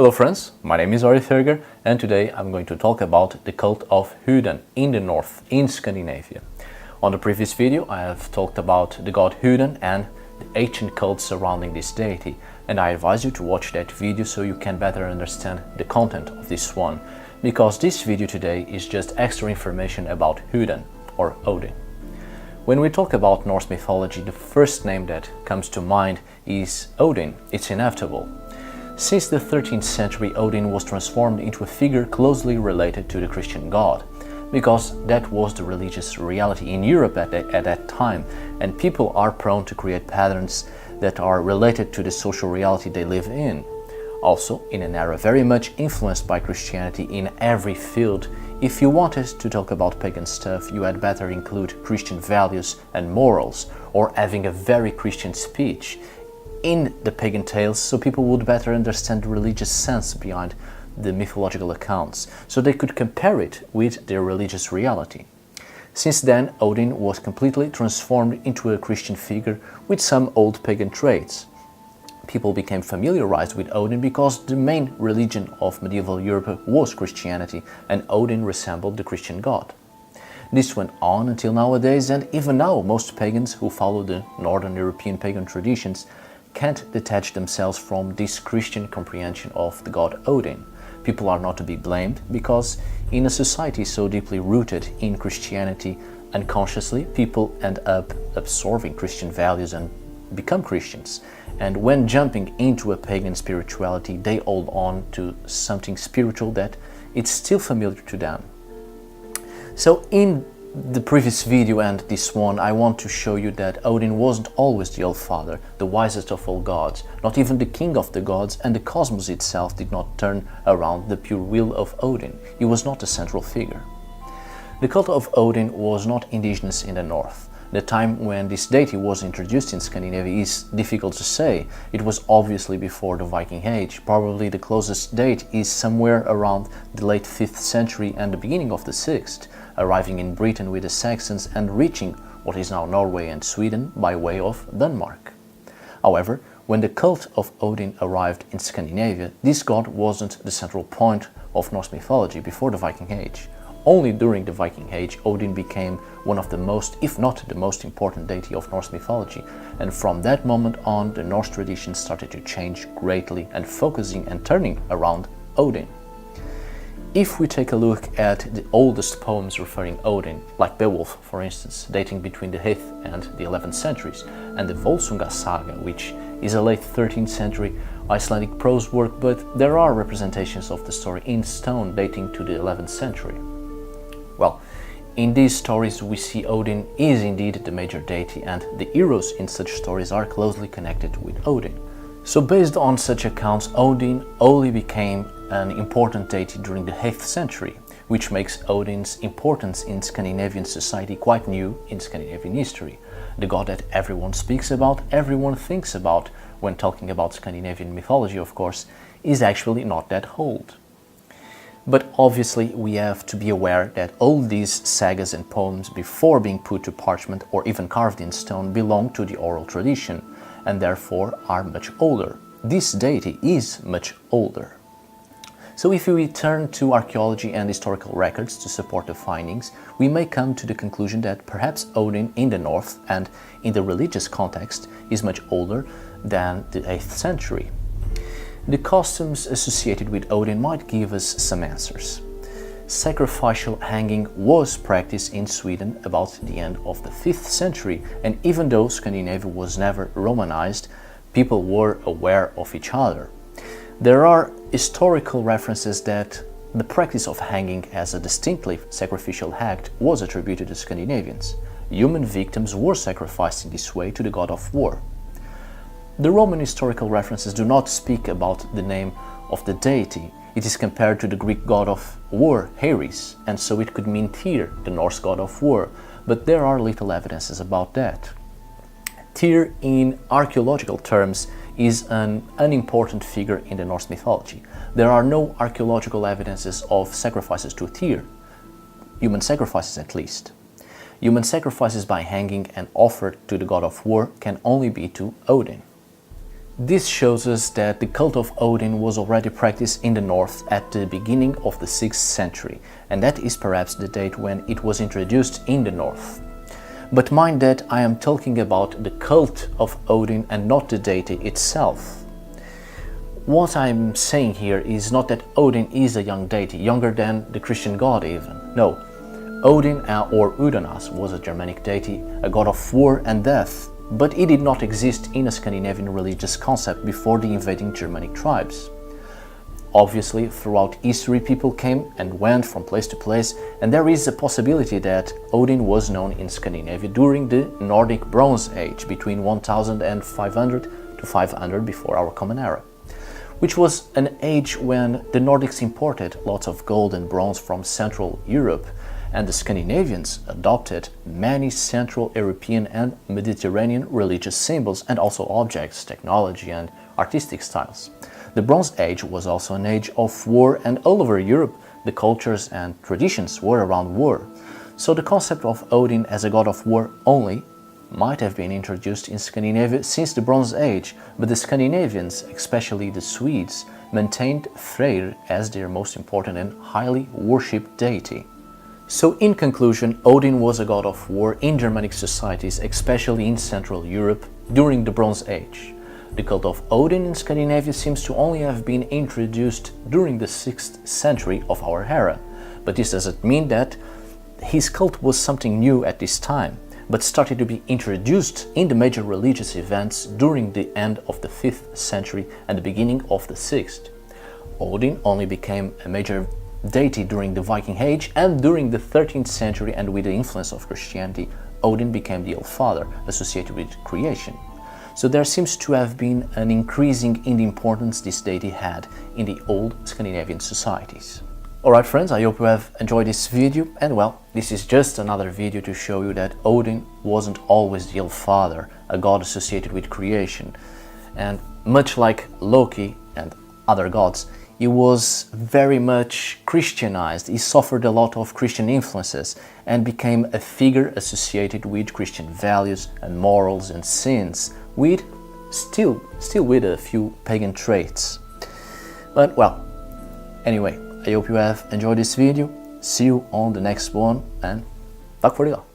Hello friends, my name is Ari, and today I'm going to talk about the cult of Odin in the north, in Scandinavia. On the previous video I have talked about the god Odin and the ancient cults surrounding this deity, and I advise you to watch that video so you can better understand the content of this one, because this video today is just extra information about Odin, or Odin. When we talk about Norse mythology, the first name that comes to mind is Odin. It's inevitable. Since the 13th century, Odin was transformed into a figure closely related to the Christian god, because that was the religious reality in Europe at that time, and people are prone to create patterns that are related to the social reality they live in. Also, in an era very much influenced by Christianity in every field, if you wanted to talk about pagan stuff, you had better include Christian values and morals, or having a very Christian speech in the pagan tales, so people would better understand the religious sense behind the mythological accounts, so they could compare it with their religious reality. Since then, Odin was completely transformed into a Christian figure with some old pagan traits. People became familiarized with Odin because the main religion of medieval Europe was Christianity, and Odin resembled the Christian god. This went on until nowadays, and even now most pagans who follow the Northern European pagan traditions can't detach themselves from this Christian comprehension of the god Odin. People are not to be blamed, because in a society so deeply rooted in Christianity, unconsciously people end up absorbing Christian values and become Christians. And when jumping into a pagan spirituality, they hold on to something spiritual that it's still familiar to them. So in the previous video and this one, I want to show you that Odin wasn't always the All-Father, the wisest of all gods, not even the king of the gods, and the cosmos itself did not turn around the pure will of Odin. He was not a central figure. The cult of Odin was not indigenous in the north. The time when this deity was introduced in Scandinavia is difficult to say. It was obviously before the Viking Age. Probably the closest date is somewhere around the late 5th century and the beginning of the 6th, arriving in Britain with the Saxons and reaching what is now Norway and Sweden by way of Denmark. However, when the cult of Odin arrived in Scandinavia, this god wasn't the central point of Norse mythology before the Viking Age. Only during the Viking Age, Odin became one of the most, if not the most important deity of Norse mythology, and from that moment on, the Norse tradition started to change greatly and focusing and turning around Odin. If we take a look at the oldest poems referring Odin, like Beowulf for instance, dating between the 8th and the 11th centuries, and the Völsunga Saga, which is a late 13th century Icelandic prose work, but there are representations of the story in stone dating to the 11th century. Well, in these stories we see Odin is indeed the major deity, and the heroes in such stories are closely connected with Odin. So based on such accounts, Odin only became an important deity during the 8th century, which makes Odin's importance in Scandinavian society quite new in Scandinavian history. The god that everyone speaks about, everyone thinks about when talking about Scandinavian mythology, of course, is actually not that old. But obviously we have to be aware that all these sagas and poems, before being put to parchment or even carved in stone, belong to the oral tradition, and therefore are much older. This deity is much older. So if we return to archaeology and historical records to support the findings, we may come to the conclusion that perhaps Odin in the north and in the religious context is much older than the 8th century. The customs associated with Odin might give us some answers. Sacrificial hanging was practiced in Sweden about the end of the 5th century, and even though Scandinavia was never Romanized, people were aware of each other. There are historical references that the practice of hanging as a distinctly sacrificial act was attributed to Scandinavians. Human victims were sacrificed in this way to the god of war. The Roman historical references do not speak about the name of the deity. It is compared to the Greek god of war, Ares, and so it could mean Tyr, the Norse god of war, but there are little evidences about that. Tyr, in archaeological terms, is an unimportant figure in the Norse mythology. There are no archaeological evidences of sacrifices to Tyr, human sacrifices at least. Human sacrifices by hanging and offered to the god of war can only be to Odin. This shows us that the cult of Odin was already practiced in the north at the beginning of the 6th century, and that is perhaps the date when it was introduced in the north. But mind that I am talking about the cult of Odin and not the deity itself. What I'm saying here is not that Odin is a young deity, younger than the Christian god even. No, Odin or Udanas was a Germanic deity, a god of war and death, but it did not exist in a Scandinavian religious concept before the invading Germanic tribes. Obviously, throughout history people came and went from place to place, and there is a possibility that Odin was known in Scandinavia during the Nordic Bronze Age, between 1500 to 500 before our Common Era, which was an age when the Nordics imported lots of gold and bronze from Central Europe, and the Scandinavians adopted many Central European and Mediterranean religious symbols and also objects, technology and artistic styles. The Bronze Age was also an age of war, and all over Europe the cultures and traditions were around war. So the concept of Odin as a god of war only might have been introduced in Scandinavia since the Bronze Age, but the Scandinavians, especially the Swedes, maintained Freyr as their most important and highly worshipped deity. So in conclusion, Odin was a god of war in Germanic societies, especially in Central Europe, during the Bronze Age. The cult of Odin in Scandinavia seems to only have been introduced during the 6th century of our era, but this doesn't mean that his cult was something new at this time, but started to be introduced in the major religious events during the end of the 5th century and the beginning of the 6th. Odin only became a major deity during the Viking Age, and during the 13th century, and with the influence of Christianity, Odin became the All-Father associated with creation. So there seems to have been an increasing in the importance this deity had in the old Scandinavian societies. Alright friends, I hope you have enjoyed this video, and well, this is just another video to show you that Odin wasn't always the All-Father, a god associated with creation, and much like Loki and other gods, he was very much Christianized. He suffered a lot of Christian influences and became a figure associated with Christian values and morals and sins, with still with a few pagan traits. But well, anyway, I hope you have enjoyed this video. See you on the next one, and tack för idag.